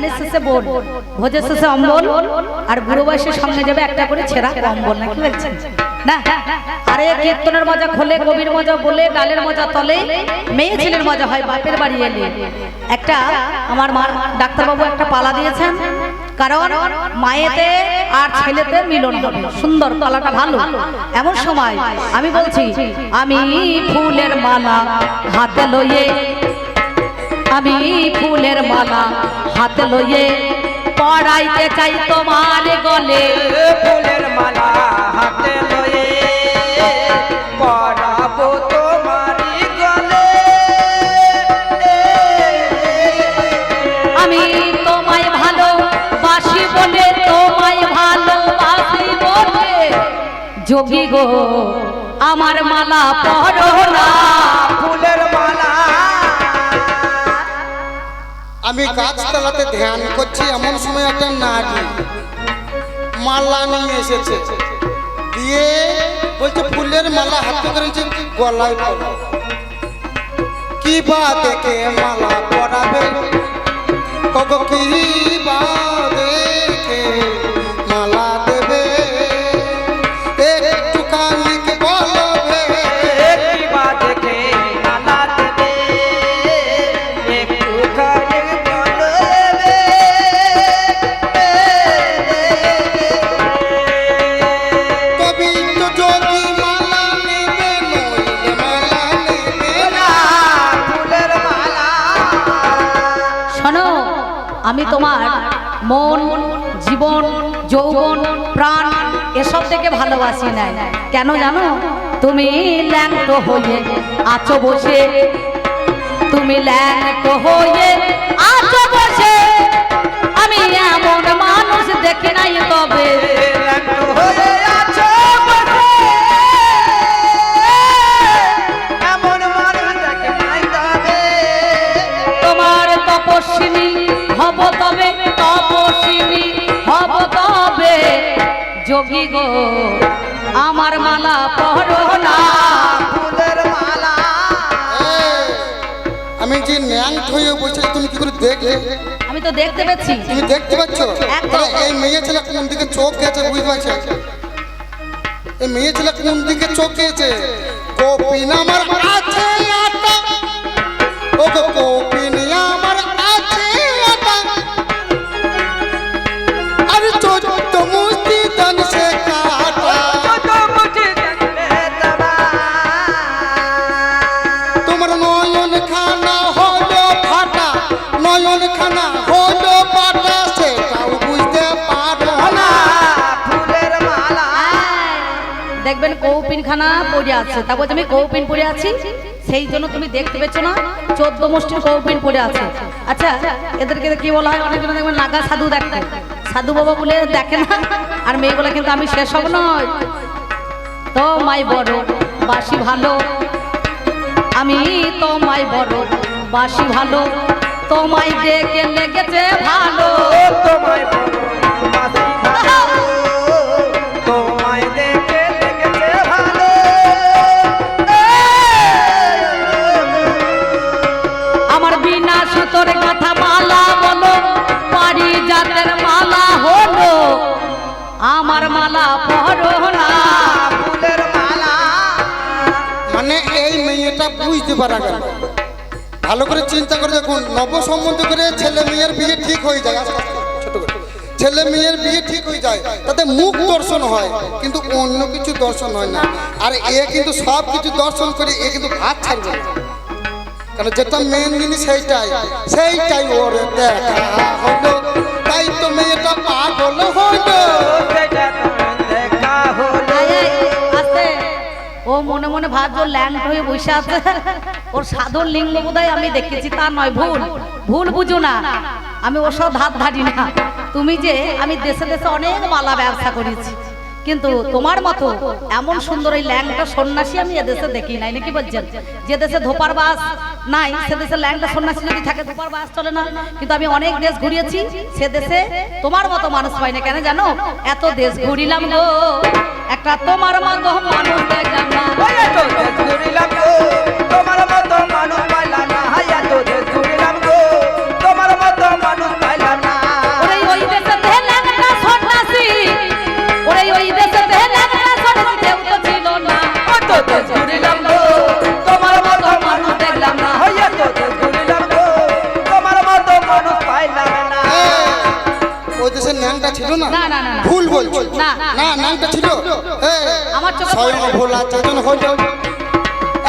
গানের শেষে বোন, ভোজের শেষে অম্বল, আর বুড়ো বয়সের সঙ্গে যাবে একটা করে ছেঁড়া কম্বল, নাকি বলছেন না? আরে কীর্তনের মজা খোলে, কবির মজা বলে, ডালের মজা তলে, মেয়ে ছেলের মজা হয় বাপের বাড়ি এলে। একটা আমার মা ডাক্তারবাবু একটা পালা দিয়েছেন, কারণ মায়েতে আর ছেলেতে মিলন হবে, সুন্দর পালাটা ভালো। এমন সময় আমি বলছি, আমি ফুলের মালা হাতে লইয়ে, আমি ফুলের মালা হাতে লইয়ে পড়াইতে চাই তোমার গলে। ফুলের মালা হাতে লয়ে পরাবো তোমারি গলে। আমি তোমায় ভালোবাসি বলে, তোমায় ভালোবাসি বলে, যোগী গো আমার মালা পরো না। ফুলের মালা আমি গাছতলাতে ধ্যান করছি, এমন সময় একটা নারী মালা নিয়ে এসেছে, দিয়ে বলছে ফুলের মালা হাতে করেছে গলায় পরো। কি বা দেখে মালা পরাবে, কগো কি বা দেখে মালা দেবে, একটুখানি বলবে। কিবা দেখে মালা দেবে, একটুখানি বলবে। কবি তো যদি মালা নেবে, নইলে মালা নেবে না। ফুলের মালা শোনো, আমি তোমার মন, জীবন, যৌবন, প্রাণ এসব থেকে ভালোবাসি নাই। কেন জানো? তুমি ল্যাংট হয়ে আছো বসে, তুমি ল্যাংট হয়ে আছো বসে, আমি এমন মানুষ দেখি নাই তবে। হয়ে আছো বসে, এমন মানুষ দেখে নাই তবে। তোমার তপস্বিনী হব তবে, তপস্বিনী হব তবে, যোগী গো আমার মালা পরো না। ফুলের মালা এই, আমি যে ন্যাংট হয়ে বসে তুমি কি করে দেখলে? আমি তো দেখতে পেয়েছি। তুমি দেখতে পাচ্ছ? একদম। তাহলে এই মেয়ে ছেলে কোন দিকে চোখ গেছে বুঝতে পারছো? এই মেয়ে ছেলে কোন দিকে চোখ গেছে? কপিন আমার আছে আটা, ও গো কপিন আমার আছে আটা, আর চোদ্দ মুষ্টি দান সে কাটা। তোমার নয়ন খানা হলো ফাটা, নয়ন খানা হলো পাটা, সেটাও বুঝতে পারো না। ফুলের মালা দেখবেন কৌপিনখানা পড়ে আছে, তা বলছে আমি কৌপিন পড়ে আছি, সেই জন্য তুমি দেখতে পেছো না 14 মুষ্টির কৌপিন পড়ে আছে। আচ্ছা, এদেরকে কি বলা হয়? অনেকজন দেখবেন নাগা সাধু দেখতে, সাধু বাবা বলে দেখে না। আর মেয়েগুলো কিন্তু আমি সেসব নয়। তোমায় বড় বাসি ভালো, আমি তোমায় বড় বাসি ভালো, তোমায় দেখে লেগেছে ভালো। তোমায় বাসি ভালো, তোমায় দেখে লেগেছে ভালো। আমার বিনা সুতোর কথা মালা বলো, পারিজাতের মালা হলো, আমার মালা পরো না। ফুলের মালা মানে এই মেয়েটা বুঝতে পারা গেল। ভালো করে চিন্তা করে দেখুন, নব সম্বন্ধ করে ছেলে মেয়ের বিয়ে ঠিক হয়ে যায়, আস্তে আস্তে, ছোট করে ছেলে মেয়ের বিয়ে ঠিক হয়ে যায়, তাতে মুখ দর্শন হয়, কিন্তু অন্য কিছু দর্শন হয় না। আর এ কিন্তু সব কিছু দর্শন করে এ কিন্তু ভাত ছাড়বে না, কারণ যেটা মেন জিনিস সেইটাই ওর দেখা হলো, তাই তো মেয়েটা পাগল হলো। সেটা তোমার দেখা হলো। আয়, আয়, আস্তে। ও মনে মনে ভাবছো ল্যাংট হয়ে বসে আছে, ওর সাধুর লিঙ্গ বোধহয় আমি দেখেছি, তা নয়, ভুল ভুল বুঝো না, আমি ওসব ধার ধারি না। তুমি যে আমি দেশে দেশে অনেক মালা ব্যবসা করেছি, কিন্তু তোমার মতো এমন সুন্দর এই ল্যাংটা সন্ন্যাসী আমি এদেশে দেখি নাই, নাকি বলছেন? যে দেশে ধোপার বাস নাই সে দেশে ল্যাংটা সন্ন্যাসী যদি থাকে ধোপার বাস চলে না। কিন্তু আমি অনেক দেশ ঘুরিয়েছি, সে দেশে তোমার মতো মানুষ পাই না। কেন জানো? এত দেশ ঘুরিলাম গো, একটা তোমার মতো মানুষ দেখলাম না। ওই এত দেশ ঘুরিলাম গো, তোমার মতো মানুষ পাইলাম না। হাই এত দেশ ঘুরিলাম গো, তোমার মতো মানুষ পাইলাম না। ওই দেশের ন্যাংটা ছিল না না, না, না, না। ভুল বলছো না। না ন্যাংটা ছিল আমার চোখে স্বয়ং পড়ে। ভোলা চাজন হইল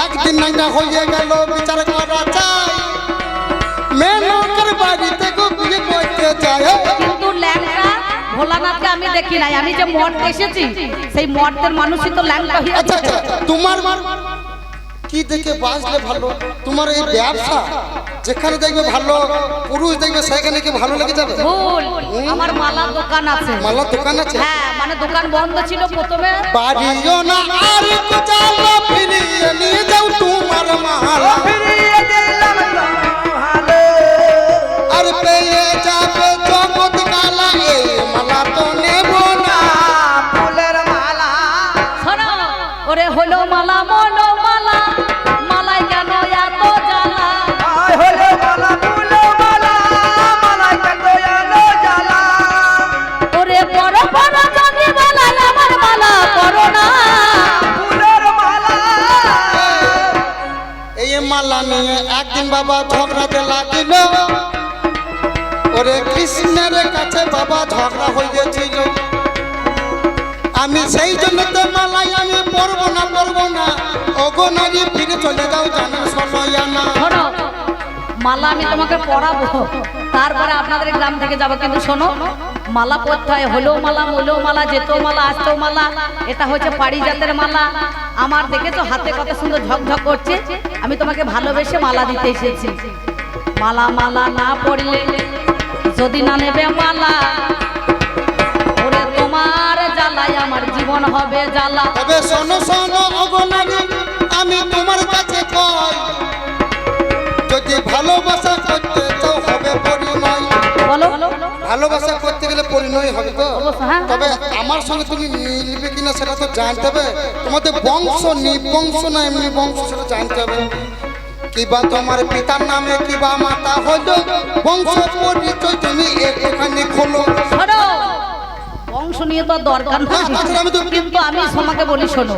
একদিন ন্যাংটা হয়ে গেল বিচার করা চাই মেনকার বাড়িতে গো বিয়ে করতে যায় কিন্তু ল্যাংটা ভোলানাথকে আমি দেখি নাই, আমি যে মঠ এসেছি সেই মঠের মানুষই তো ল্যাংটা হয়ে আচ্ছা আছে। আচ্ছা তোমার কি দেখে বাঁচলে ভালো তোমার এই ব্যবসা যেখানে দেখবে ভালো পুরুষ দেখবে সেখানে কি ভালো লেগে যাবে ভুল, আমার মালা দোকান আছে। মালার দোকান আছে হ্যাঁ, মানে দোকান বন্ধ ছিল প্রথমে। বাড়িও না আর কোচালো ফিরিয়ে নিয়ে যাও তোমার মালা ফিরিয়ে দিলাম তোমারে আর পেয়ে যাবে জগৎ কালা এই মালা তো নেব না ফুলের মালা শোনো, ওরে হলো মালা মনো মালা, মালায় কেন এত জ্বালা? আয় হলো মালা ফুলের মালা মালায় কেন এলো জ্বালা ওরে বড় বড় যদি মালায় আমার মালা করো না। ফুলের মালা এই মালা নিয়ে একদিন বাবা ঝগড়াতে লাগিল ওরে কৃষ্ণের কাছে বাবা ঝগড়া হয়ে গেছিল আমি সেই জন্য তো মালাই আমি পরবো না ওগো নারী ফিরে চলে যাও জানার সময় না শোনো, মালা আমি তোমাকে পরাবো, তারপরে আপনাদের গ্রাম থেকে যাবো, কিন্তু শোনো মালা পরতে হয়, হলেও মালা মলেও মালা, যেতেও মালা আসতেও মালা। এটা হচ্ছে পারিজাতের মালা। আমার দেখেছো হাতে কত সুন্দর ঝকঝক করছে, আমি তোমাকে ভালোবেসে মালা দিতে এসেছি। মালা মালা না পড়লে যদি না নেবে মালা, ওরে তোমার জ্বালায় আমার জীবন হবে জ্বালা। তবে শোনো শোনো ওগো নারী আমি তোমার কাছে কই যদি ভালোবাসা করতে চাও হবে পরিণয় বলো ভালোবাসা করতে গেলে পরিণয় হবে তো অবশ্যই, হ্যাঁ। তবে আমার সঙ্গে তুমি মিলবে কিনা সেটা তো জানতে হবে তোমাদের বংশ নিবংশ না এমনি বংশ সেটা জানতে হবে কিবা তোমার পিতার নামে কিবা মাতা হলো বংশ পরিচয় তুমি একটুখানি খোলো শোনো, বংশ নিয়ে তো আর দরকার না, তাছাড়া আমি তো- কিন্তু আমি তোমাকে বলি শোনো,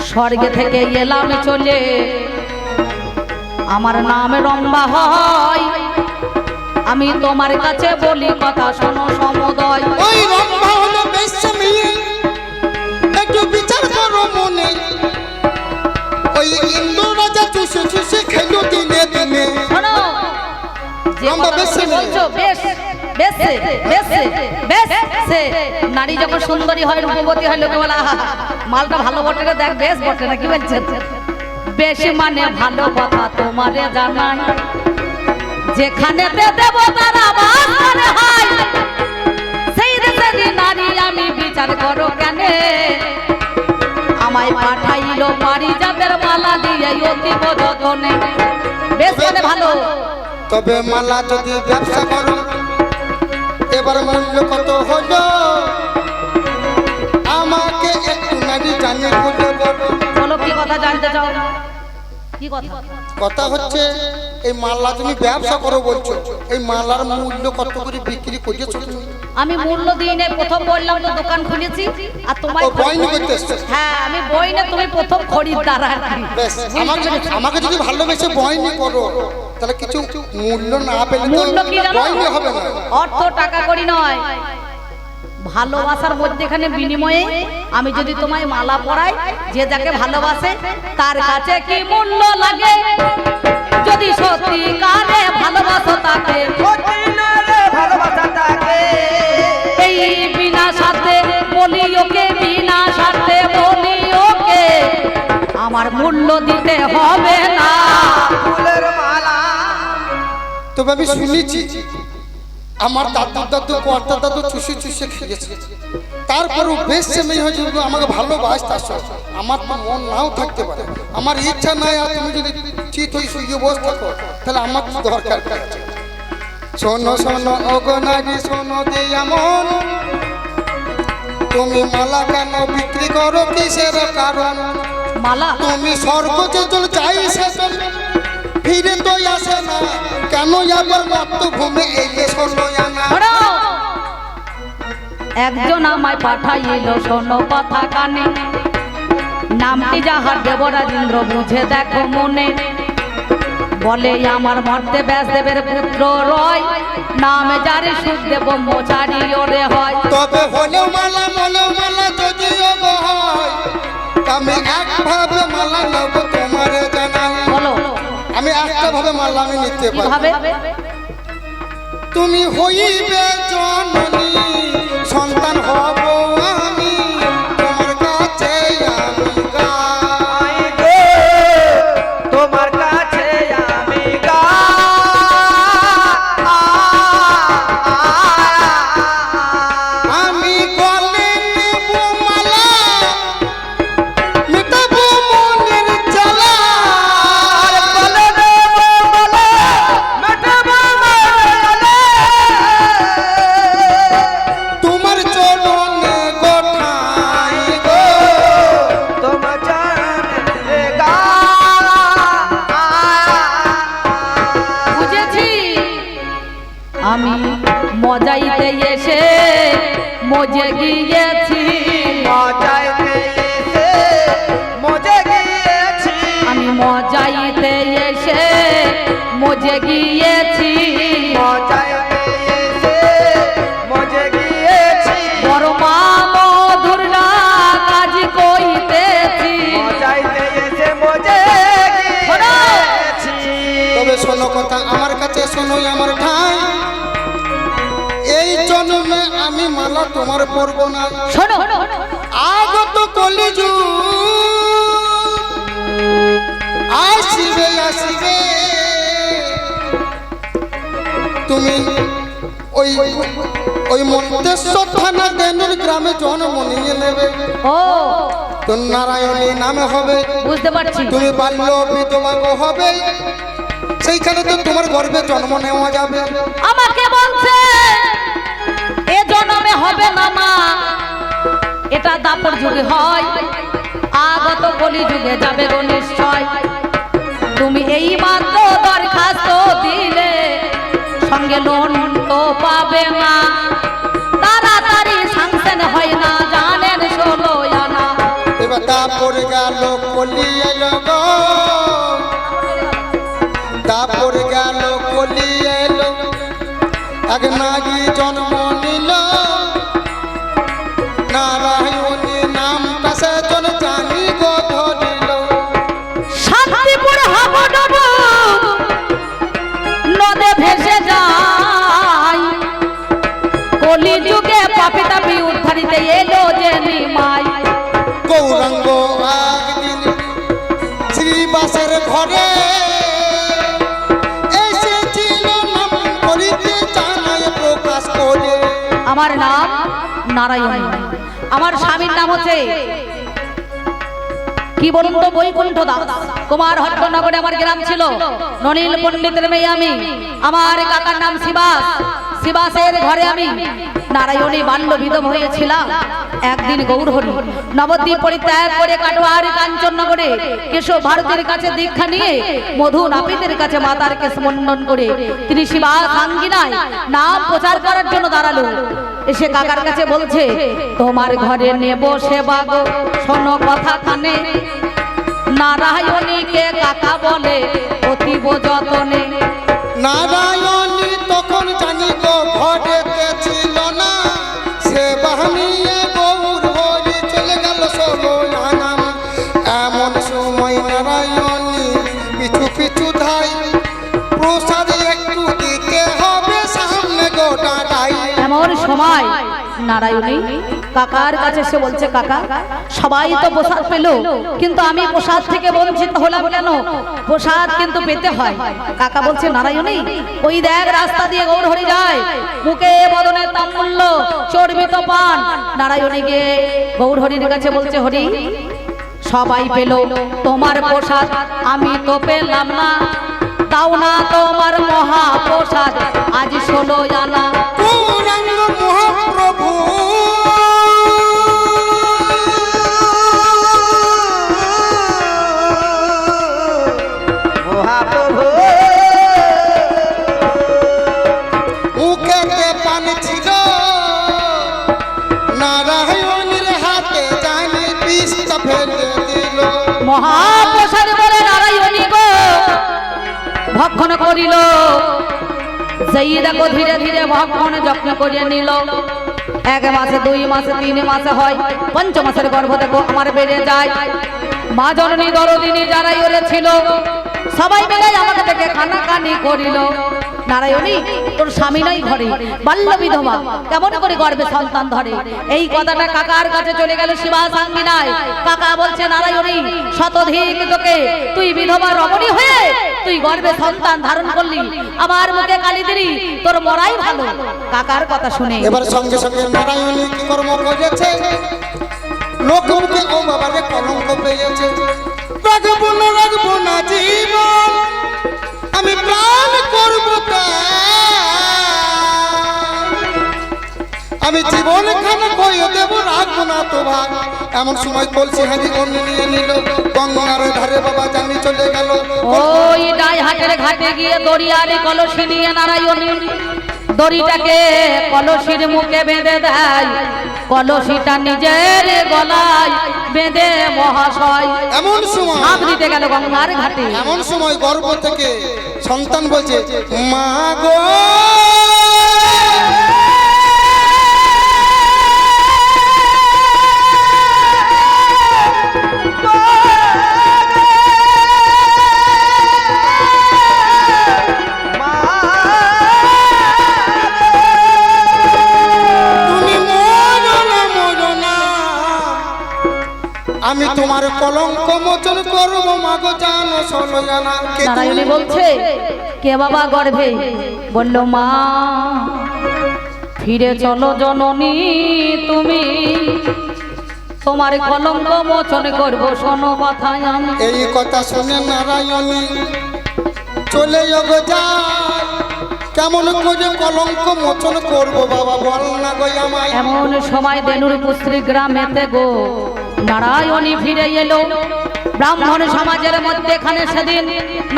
স্বর্গে থেকে এলাম চলে, আমার নাম রম্ভা হয়, আমি তোমার কাছে বলি কথা শোনো সমুদয়। ওই রম্ভা হলো বেশ্যা মেয়ে একটু বিচার করো মনে ওই ইন্দ্র রাজা চুষে চুষে খেলো দিনে দিনে শোনো, যে রম্ভা কথা বেশ্যা তুমি মেয়ে। বলছো বেশ বেশ বেশ বেশ সে নারী যখন সুন্দরী হয় রূপবতী হয় লোকে বলে আহা মালটা ভালো বটে রে, দেখ বেশ বটে না, কি বলছেন? বেশি মানে ভালো কথা তোমারে জানাই, যেখানে দেব তারা বাস করে হয়, সেই দেশেরই নারী আমি বিচার করো কেন? আমায় পাঠাইলো পারিজাতের মালা দিয়ে অতীব যতনে, বেশ মানে ভালো। তবে মালা যদি ব্যবসা করো এবার মূল্য কত হলো আমাকে একটু নারী জানিয়ে বলে বলো বলো কি কথা জানতে চাও? কি কথা? কথা হচ্ছে এই মালা তুমি ব্যবসা করো বলছো এই মালার মূল্য কত করে বিক্রি করেছো তুমি আমি মূল্য দিই নাই, প্রথম বললাম তো দোকান খুলেছি আর তোমায় ও বইনি করতে এসছো? হ্যাঁ আমি বই না, তুমি প্রথম খরিদ্দার আর কি। বেশ আমাকে যদি ভালোবেসে বয়নি করো তাহলে কিছু মূল্য না পেলে তো মূল্য কি জানো? বয়নি হবে না অর্থ টাকা করি নয়, ভালোবাসার মধ্যেখানে বিনিময়ে আমি যদি তোমায় মালা পরাই, যে যাকে ভালোবাসে তার কাছে কি মূল্য লাগে? যদি সত্যি কারে ভালোবাসো তাকে, সতীনারে ভালোবাসাটাকে এই বিনা সাথে বলি ওকে, বিনা সাথে বলি ওকে, আমার মূল্য দিতে হবে না। ফুলের মালা তবে আমি শুনেছি আমার দাদু কর্তা দাদু চুষে চুষে খেয়েছে তারপরও বেশ মেয়ে হয়ে যদি আমাকে ভালোবাসতে আসো আমার তো মন নাও থাকতে পারে আমার ইচ্ছা নাই আর তুমি যদি চিত হয়ে শুয়ে বসে থাকো তাহলে আমার তো দরকার কি আছে? শোনো শোনো ওগো নারী শোনো দে এমন তুমি মালা কেন বিক্রি করো কিসের কারণ মালা তুমি স্বর্গ যে জল চাই সে জল ফিরে তো আসে না কেন আবার মাতৃভূমি এলে শোনো আনা শোনো, একজন আমায় পাঠাইল শোনো কথা কানে, নামটি যাহার দেবরাজেন্দ্র বুঝে দেখো মনে, বলে আমার মর্তে ব্যাসদেবের পুত্র রয়, নামে যারে সুখ দেব মোচারি ওরে হয়। তবে হলেও মালা যদিও গো হয়, আমি একভাবে মালা নেব তোমারে জানাই। বলো আমি একটা ভাবে মালা আমি নিতে পারি। কিভাবে? তুমি হইবে জননী, সন্তান হব আমি, তোমার কাছে আমি গাই গো, তোমার কাছে আমি আমি গলে নেব মালা, মিটাবো মনের জ্বালা। বলে দেব বলে মেটাবো বলে, তোমার চরণে গোঠাই গো, তোমার জানে বুঝেছি। আমি মজাইতে এসে মজে গিয়েছি, মজাইতে এসে মজে গিয়েছি, আমি মজাইতে এসে মজে গিয়েছি, মজাইতে এসে মজে গিয়েছি, বড় মা মধুর না কাজ কইতেছি। মজাইতে এসে মজে গিয়েছি। তবে শোনো কথা আমার কাছে, শোনোই আমার ঠাই, এই জন্মে আমি মালা তোমার পরব না। শোনো আগত কলিযুগ আসিবে আসিবে, তুমি ওই মন্তেশ্বর থানা দেনের গ্রামে জন্ম নিয়ে নেবে। ও তো নারায়ণী নামে হবে, বুঝতে পারছি। তুমি বাল্য বিধবা হবে, সেইখানে তো তোমার গর্ভে জন্ম নেওয়া যাবে। আমাকে বলছে এ জন্মে হবে না মা, এটা দাপর যুগে হয়, আগত কলি যুগে যাবে গো নিশ্চয়। তুমি এই মাত্র দরখাস্ত দিলে সঙ্গে লোন তো পাবে না, তাড়াতাড়ি সাংশন হয় না, জানেন 16 আনা। এবার তারপর গেল কলি এলো গো, তারপর গেল কলি এলো, এক নাগী জন্ম নিল, নারায়ণী নামটা সেজন জানি গো ধরিল। শান্তিপুর হাবুডুবু নদে ভেসে যায়, কলি যুগে পাপি তাপি উদ্ধারিতে এলো যে নিমাই। গৌরাঙ্গ একদিন শ্রীবাসের ঘরে এসেছিল, নাম করিতে জানায় প্রকাশ করে। আমার নাম নারায়ণ, আমার স্বামীর নাম হচ্ছে কি বলুন তো, বৈকুণ্ঠ দাস। কুমার হট্টনগরে আমার গ্রাম ছিল, ননীল পণ্ডিতের মেয়ে আমি। আমার কাকার নাম শিবাস, শিবাসের ঘরে আমি নারায়ণী বাল্য বিধবা হয়েছিলাম। একদিন গৌরহরি নবদ্বীপ পরিত্যাগ করে কাটোয়ার কাঞ্চননগরে কেশব ভারতের কাছে দীক্ষা নিয়ে মধু নাপিতের কাছে মাতার কেশ মন্ডন করে তিনি শিবাস আঙ্গিনায় নাম প্রচার করার জন্য দাঁড়ালো। এসে কাকার কাছে বলছে, তোমার ঘরে নেব সেবা গো, শোনো কথা কানে। নারায়ণীকে কাকা বলে অতীব যতনে। নারায়ণী তখন জানি গো ঘরেতে ছিল না, সে বাহিয়ে গৌর হরি চলে গেল 16 আনা। এমন সময় নারায়ণী পিছু পিছু ধাই, প্রসাদ একটু দিতে হবে সামনে গোটাটাই। এমন সময় নারায়ণী কাকার কাছে সে বলছে, কাকা সবাই তো প্রসাদ পেল, কিন্তু আমি প্রসাদ থেকে বঞ্চিত হলাম কেন? প্রসাদ কিন্তু পেতে হয়। কাকা বলছে, নারায়ণী ওই দেখ রাস্তা দিয়ে গৌরহরি যায়, মুখে বদনে তাম্বুল্য চর্বিত পান। নারায়ণী গিয়ে গৌরহরির কাছে বলছে, হরি সবাই পেল তোমার প্রসাদ, আমি তো পেলাম না, দাও না তোমার মহাপ্রসাদ আজ 16 আনা। গৌরাঙ্গ মহাপ্রভু মহাপ্রভু মুখেতে পান ছিল, নারায়ণীর হাতে জানি বিষটা ফেলে দিল। মহাপ্রসাদ বলে নারায়ণী গো ভক্ষণ করিল, সেই দেখো ধীরে ধীরে ভগবান যত্ন করিয়ে নিল। 1 মাসে 2 মাসে 3 মাসে হয়, 5 মাসের গর্ভ দেখো আমার বেড়ে যায়। মা জননী দরদিনী যারাই ওরে ছিল সবাই মিলে আমাকে দেখে কানাকানি করিল। নারায়ণী তোর স্বামী নাই ঘরে, বাল্য বিধবা, কেমন করে গর্ভে সন্তান ধরে? এই কথাটা কাকার কাছে চলে গেল শিবাসাঙ্গিনায়। কাকা বলছে নারায়ণী শতধিক তোকে তুই বিধবা রমণী হয়ে তুই গর্ভে সন্তান ধারণ করলি, আমার মুখে কালি দিলি, তোর মরাই ভালো। কাকার কথা শুনে এবার সঙ্গে সঙ্গে নারায়ণী কি কর্ম করেছে, লোক মুখে ও বাবারে কলঙ্ক পেয়েছে। রাখবো না জীবন, আমি প্রাণ করব আমি জীবন খানা কইয়ে দেব, রাখবো না তো ভাগ। এমন সময় কলসি হাঁড়ি অন্য নিয়ে নিল, গঙ্গার ধারে বাবা জানি চলে গেল। ওই ডাই হাটের ঘাটে গিয়ে দরিয়ারে কলসি নিয়ে নারায়ণী দড়িটাকে কলসির মুখে বেঁধে দেয়, কলসিটা নিজের গলায় বেঁধে মহাশয় এমন সময় ঝাঁপ দিতে গেল গঙ্গার ঘাটে। এমন সময় গর্ভ থেকে সন্তান বলছে মা গো, আমি তোমার কলঙ্ক মোচন করবো মাগো, জানো শোনো জানা। নারায়ণী বলছে কে বাবা গর্ভে? বলল মা ফিরে চলো জননী তুমি, তোমার কলঙ্ক মোচন করব, শোনো কথা আমি। এই কথা শুনে নারায়ণী চলে যাবো যায়, কেমন করে কলঙ্ক মোচন করবো বাবা বল না গো আমায়। এমন সময় দেনুর পুত্রী গ্রামেতে গো নারায়ণী ফিরে এলো। ব্রাহ্মণ সমাজের মধ্যেখানে সেদিন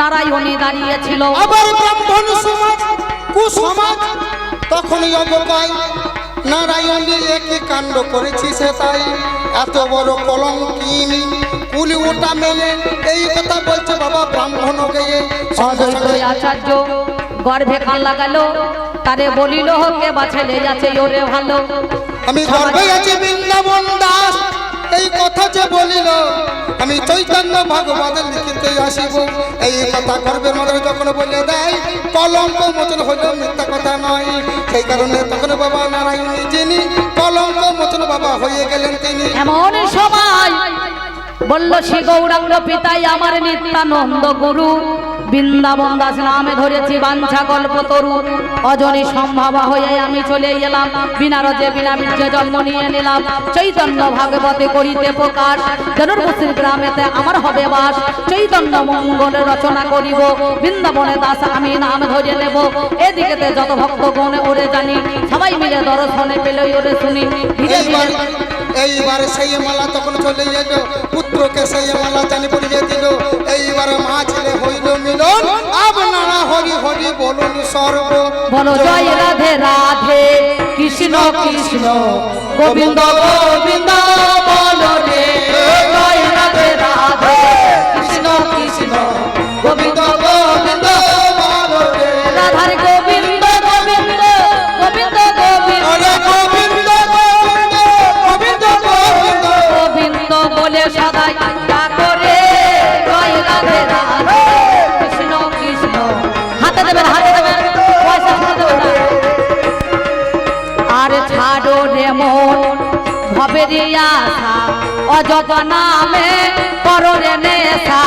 নারায়ণী দাঁড়িয়েছিল। আবার ব্রাহ্মণ সমাজ কুসমাজ তখনই অবকায় নারায়ণী একই কাণ্ড করেছি সে তাই, এত বড় কলঙ্কিনী কুলি ওটা মেলে এই কথা বলছে বাবা ব্রাহ্মণ গিয়ে। অদ্বৈত আচার্য গর্ভে কান লাগালো, তারে বলিল কে বা ছেলে যাচ্ছে ওরে ভালো। আমি গর্ভে আছি বৃন্দাবন দাস, এই কথা যে বলিল আমি চৈতন্য ভাগবত লিখিতে আসিব। এই কথা গর্ভের মধ্যে যখন বলে দেয় কলঙ্ক মোচন হইল, মিথ্যা কথা নয়। সেই কারণে তখন বাবা নারায়ণী যিনি কলঙ্ক মোচন বাবা হয়ে গেলেন তিনি। এমন সময় বলল শ্রী গৌরাঙ্গ পিতাই আমার নিত্যানন্দ গুরু, বৃন্দাবন দাস নামে ধরেছি বাঞ্ছা কল্প তরু, অজনী সম্ভাবা হয়ে আমি চলে এলাম, বিনা রজে বিনা বীর্যে জন্ম নিয়ে নিলাম। চৈতন্য ভাগবতে করিতে প্রকাশ, জনপুত্রীর গ্রামেতে আমার হবে বাস। চৈতন্য মঙ্গল রচনা করিব, বৃন্দাবনে দাস আমি নাম ধরে নেব। এদিকেতে যত ভক্ত গণে ওরে জানি, সবাই মিলে দর্শনে পেলে ওরে শুনি। ধীরে ধীরে এইবার সেই মালা তখন চলে এল, পুত্রকে সেই মালা জানি পড়িয়ে দিল। এইবার মা ছেলে হইল মিলন, আপনারা হরি হরি বলুন সর্ব। বলো জয় রাধে রাধে কৃষ্ণ কৃষ্ণ গোবিন্দ গোবিন্দ বলো রে, জয় রাধে রাধে কৃষ্ণ কৃষ্ণ গোবিন্দ গোবিন্দ বলো রে। রাধার গোবিন্দ গোবিন্দ গোবিন্দ গোবিন্দ ওরে গোবিন্দ গোবিন্দ গোবিন্দ গোবিন্দ গোবিন্দ বলে সদাই ডাকো রে, জয় রাধে রাধে কৃষ্ণ কৃষ্ণ। হাতে দেবেন হাতে দেবেন, পয়সা হাতে দেবেন না। আর ছাড়ো রে মন ভবেরি আশা, অজপ নামে করো রে নেশা।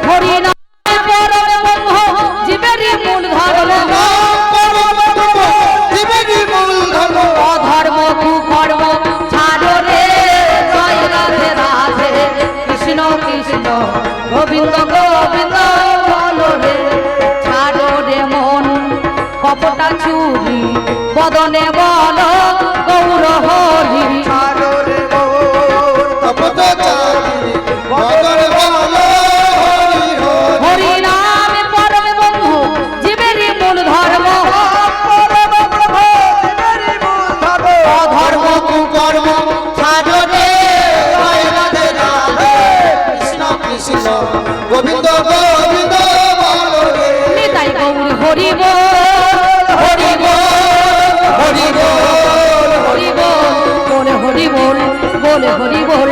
হরি নামে পরম ব্রহ্ম জীবেরই মূল ধর্ম, অধর্ম কুকর্ম ছাড়ো রে, জয় রাধে রাধে কৃষ্ণ কৃষ্ণ গোবিন্দ গোবিন্দ বলো রে। ছাড়ো রে মন কপটা চুরি বদনে বলো গৌর হরি। হরি নামে পরম বন্ধু জীবেরই মূল ধর্ম, অধর্ম কুকর্ম ছাড়ো রে, জয় রাধে রাধে কৃষ্ণ কৃষ্ণ হরি বল হরি বল হরি বল হরি বল বলে হরি বল বলে হরি বল